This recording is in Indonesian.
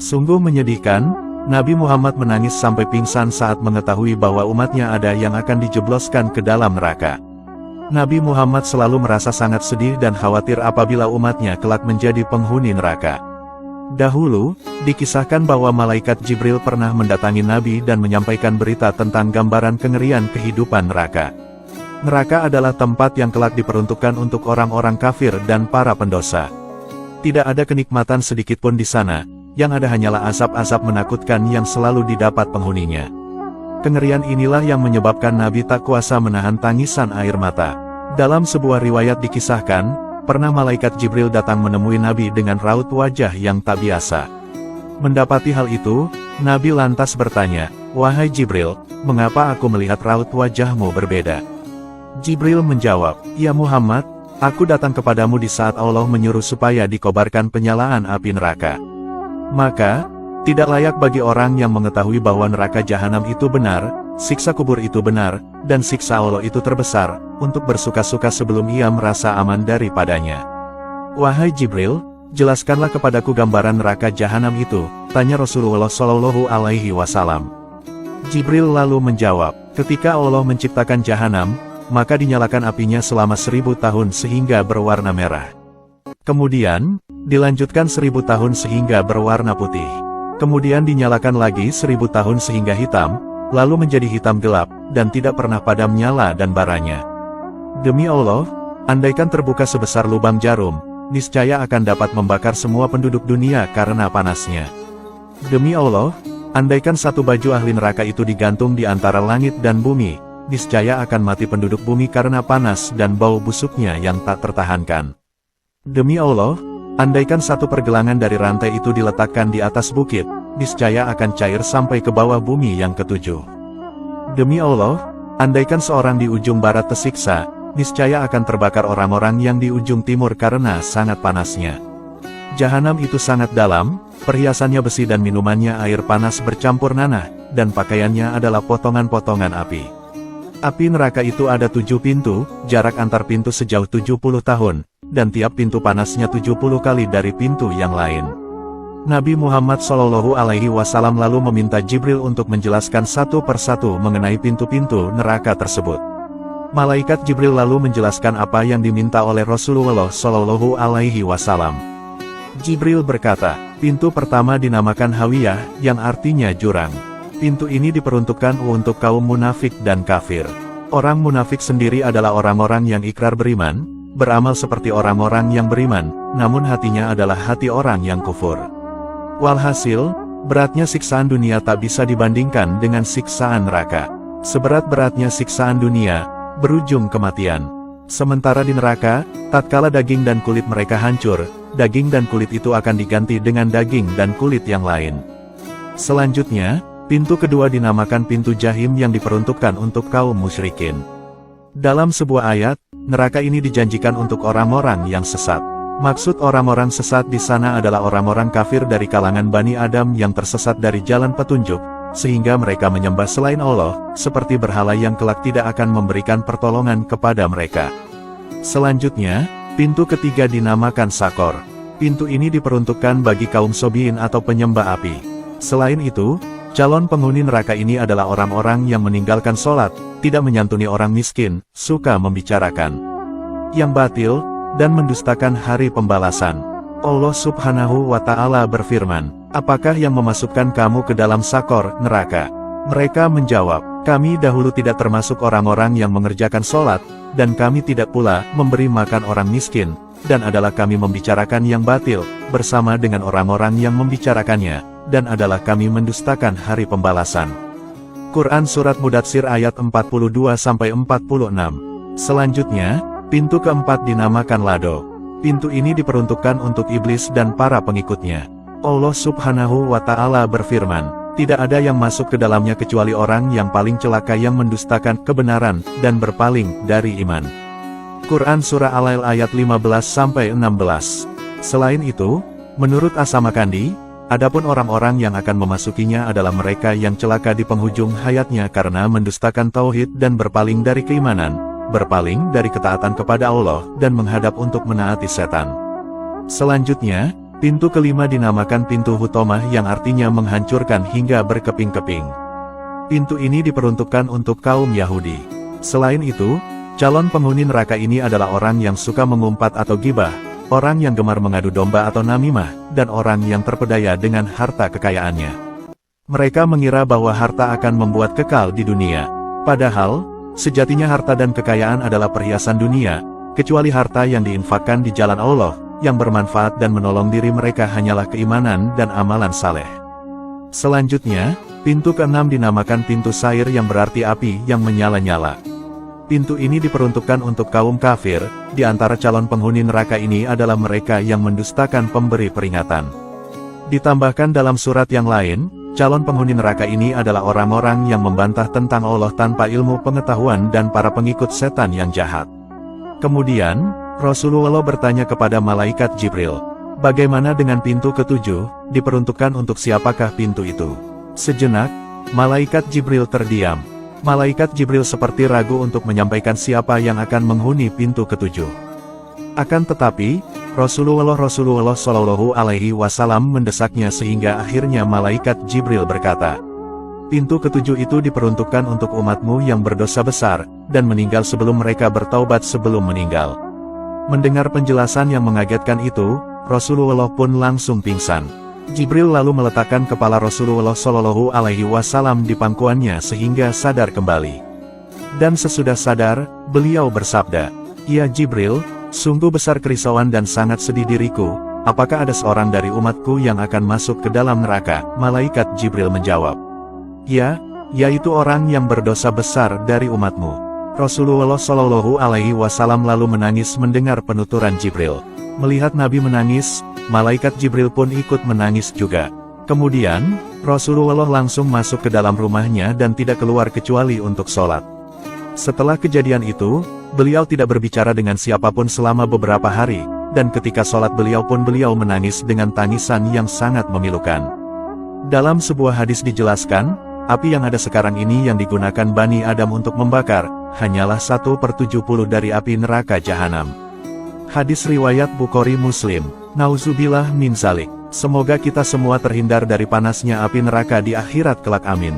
Sungguh menyedihkan, Nabi Muhammad menangis sampai pingsan saat mengetahui bahwa umatnya ada yang akan dijebloskan ke dalam neraka. Nabi Muhammad selalu merasa sangat sedih dan khawatir apabila umatnya kelak menjadi penghuni neraka. Dahulu, dikisahkan bahwa malaikat Jibril pernah mendatangi Nabi dan menyampaikan berita tentang gambaran kengerian kehidupan neraka. Neraka adalah tempat yang kelak diperuntukkan untuk orang-orang kafir dan para pendosa. Tidak ada kenikmatan sedikitpun di sana, yang ada hanyalah asap-asap menakutkan yang selalu didapat penghuninya. Kengerian inilah yang menyebabkan Nabi tak kuasa menahan tangisan air mata. Dalam sebuah riwayat dikisahkan, pernah malaikat Jibril datang menemui Nabi dengan raut wajah yang tak biasa. Mendapati hal itu, Nabi lantas bertanya, "Wahai Jibril, mengapa aku melihat raut wajahmu berbeda?" Jibril menjawab, "Ya Muhammad, aku datang kepadamu di saat Allah menyuruh supaya dikobarkan penyalaan api neraka. Maka, tidak layak bagi orang yang mengetahui bahwa neraka jahanam itu benar, siksa kubur itu benar, dan siksa Allah itu terbesar, untuk bersuka-suka sebelum ia merasa aman daripadanya. Wahai Jibril, jelaskanlah kepadaku gambaran neraka jahanam itu," tanya Rasulullah Shallallahu Alaihi Wasallam. Jibril lalu menjawab, "Ketika Allah menciptakan jahanam, maka dinyalakan apinya selama 1000 tahun sehingga berwarna merah. Kemudian, dilanjutkan 1000 tahun sehingga berwarna putih. Kemudian dinyalakan lagi 1000 tahun sehingga hitam, lalu menjadi hitam gelap, dan tidak pernah padam nyala dan baranya. Demi Allah, andaikan terbuka sebesar lubang jarum, niscaya akan dapat membakar semua penduduk dunia karena panasnya. Demi Allah, andaikan satu baju ahli neraka itu digantung di antara langit dan bumi, niscaya akan mati penduduk bumi karena panas dan bau busuknya yang tak tertahankan. Demi Allah, andaikan satu pergelangan dari rantai itu diletakkan di atas bukit, niscaya akan cair sampai ke bawah bumi yang ketujuh. Demi Allah, andaikan seorang di ujung barat tersiksa, niscaya akan terbakar orang-orang yang di ujung timur karena sangat panasnya. Jahanam itu sangat dalam, perhiasannya besi dan minumannya air panas bercampur nanah, dan pakaiannya adalah potongan-potongan api. Api neraka itu ada 7 pintu, jarak antar pintu sejauh 70 tahun, dan tiap pintu panasnya 70 kali dari pintu yang lain. Nabi Muhammad Shallallahu Alaihi Wasallam lalu meminta Jibril untuk menjelaskan satu persatu mengenai pintu-pintu neraka tersebut. Malaikat Jibril lalu menjelaskan apa yang diminta oleh Rasulullah Shallallahu Alaihi Wasallam. Jibril berkata, "Pintu pertama dinamakan Hawiyah, yang artinya jurang. Pintu ini diperuntukkan untuk kaum munafik dan kafir. Orang munafik sendiri adalah orang-orang yang ikrar beriman, beramal seperti orang-orang yang beriman, namun hatinya adalah hati orang yang kufur. Walhasil, beratnya siksaan dunia tak bisa dibandingkan dengan siksaan neraka. Seberat-beratnya siksaan dunia, berujung kematian. Sementara di neraka, tatkala daging dan kulit mereka hancur, daging dan kulit itu akan diganti dengan daging dan kulit yang lain. Selanjutnya, pintu kedua dinamakan pintu Jahim yang diperuntukkan untuk kaum musyrikin. Dalam sebuah ayat, neraka ini dijanjikan untuk orang-orang yang sesat. Maksud orang-orang sesat di sana adalah orang-orang kafir dari kalangan Bani Adam yang tersesat dari jalan petunjuk, sehingga mereka menyembah selain Allah, seperti berhala yang kelak tidak akan memberikan pertolongan kepada mereka. Selanjutnya, pintu ketiga dinamakan Sakor. Pintu ini diperuntukkan bagi kaum sobiin atau penyembah api. Selain itu, calon penghuni neraka ini adalah orang-orang yang meninggalkan sholat, tidak menyantuni orang miskin, suka membicarakan yang batil, dan mendustakan hari pembalasan. Allah Subhanahu wa Ta'ala berfirman, "Apakah yang memasukkan kamu ke dalam sakor, neraka?" Mereka menjawab, "Kami dahulu tidak termasuk orang-orang yang mengerjakan sholat, dan kami tidak pula memberi makan orang miskin, dan adalah kami membicarakan yang batil, bersama dengan orang-orang yang membicarakannya, dan adalah kami mendustakan hari pembalasan." Quran Surat Mudatsir ayat 42-46. Selanjutnya, pintu keempat dinamakan Lado. Pintu ini diperuntukkan untuk iblis dan para pengikutnya. Allah Subhanahu wa Ta'ala berfirman, "Tidak ada yang masuk ke dalamnya kecuali orang yang paling celaka yang mendustakan kebenaran dan berpaling dari iman." Quran Surah Al-Lail ayat 15-16. Selain itu, menurut As-Samakandi, adapun orang-orang yang akan memasukinya adalah mereka yang celaka di penghujung hayatnya karena mendustakan tauhid dan berpaling dari keimanan, berpaling dari ketaatan kepada Allah, dan menghadap untuk menaati setan. Selanjutnya, Pintu kelima dinamakan pintu Hutomah yang artinya menghancurkan hingga berkeping-keping. Pintu ini diperuntukkan untuk kaum Yahudi. Selain itu, calon penghuni neraka ini adalah orang yang suka mengumpat atau gibah, orang yang gemar mengadu domba atau namimah, dan orang yang terpedaya dengan harta kekayaannya. Mereka mengira bahwa harta akan membuat kekal di dunia. Padahal, sejatinya harta dan kekayaan adalah perhiasan dunia, kecuali harta yang diinfakkan di jalan Allah, yang bermanfaat dan menolong diri mereka hanyalah keimanan dan amalan saleh. Selanjutnya, pintu keenam dinamakan pintu Sair yang berarti api yang menyala-nyala. Pintu ini diperuntukkan untuk kaum kafir, di antara calon penghuni neraka ini adalah mereka yang mendustakan pemberi peringatan. Ditambahkan dalam surat yang lain, calon penghuni neraka ini adalah orang-orang yang membantah tentang Allah tanpa ilmu pengetahuan dan para pengikut setan yang jahat. Kemudian, Rasulullah bertanya kepada malaikat Jibril, bagaimana dengan pintu ketujuh, diperuntukkan untuk siapakah pintu itu? Sejenak, malaikat Jibril terdiam. Malaikat Jibril seperti ragu untuk menyampaikan siapa yang akan menghuni pintu ketujuh. Akan tetapi, Rasulullah Shallallahu Alaihi Wasallam mendesaknya sehingga akhirnya malaikat Jibril berkata, pintu ketujuh itu diperuntukkan untuk umatmu yang berdosa besar, dan meninggal sebelum mereka bertaubat sebelum meninggal. Mendengar penjelasan yang mengagetkan itu, Rasulullah pun langsung pingsan. Jibril lalu meletakkan kepala Rasulullah Shallallahu Alaihi Wasallam di pangkuannya sehingga sadar kembali. Dan sesudah sadar, beliau bersabda, "Ya Jibril, sungguh besar kerisauan dan sangat sedih diriku, apakah ada seorang dari umatku yang akan masuk ke dalam neraka?" Malaikat Jibril menjawab, "Ya, yaitu orang yang berdosa besar dari umatmu." Rasulullah Shallallahu Alaihi Wasallam lalu menangis mendengar penuturan Jibril. Melihat Nabi menangis, malaikat Jibril pun ikut menangis juga. Kemudian, Rasulullah langsung masuk ke dalam rumahnya dan tidak keluar kecuali untuk sholat. Setelah kejadian itu, beliau tidak berbicara dengan siapapun selama beberapa hari, dan ketika sholat beliau menangis dengan tangisan yang sangat memilukan. Dalam sebuah hadis dijelaskan, api yang ada sekarang ini yang digunakan Bani Adam untuk membakar, hanyalah 1/70 dari api neraka jahanam. Hadis riwayat Bukhari Muslim. Nauzubillah min zalik. Semoga kita semua terhindar dari panasnya api neraka di akhirat kelak, amin.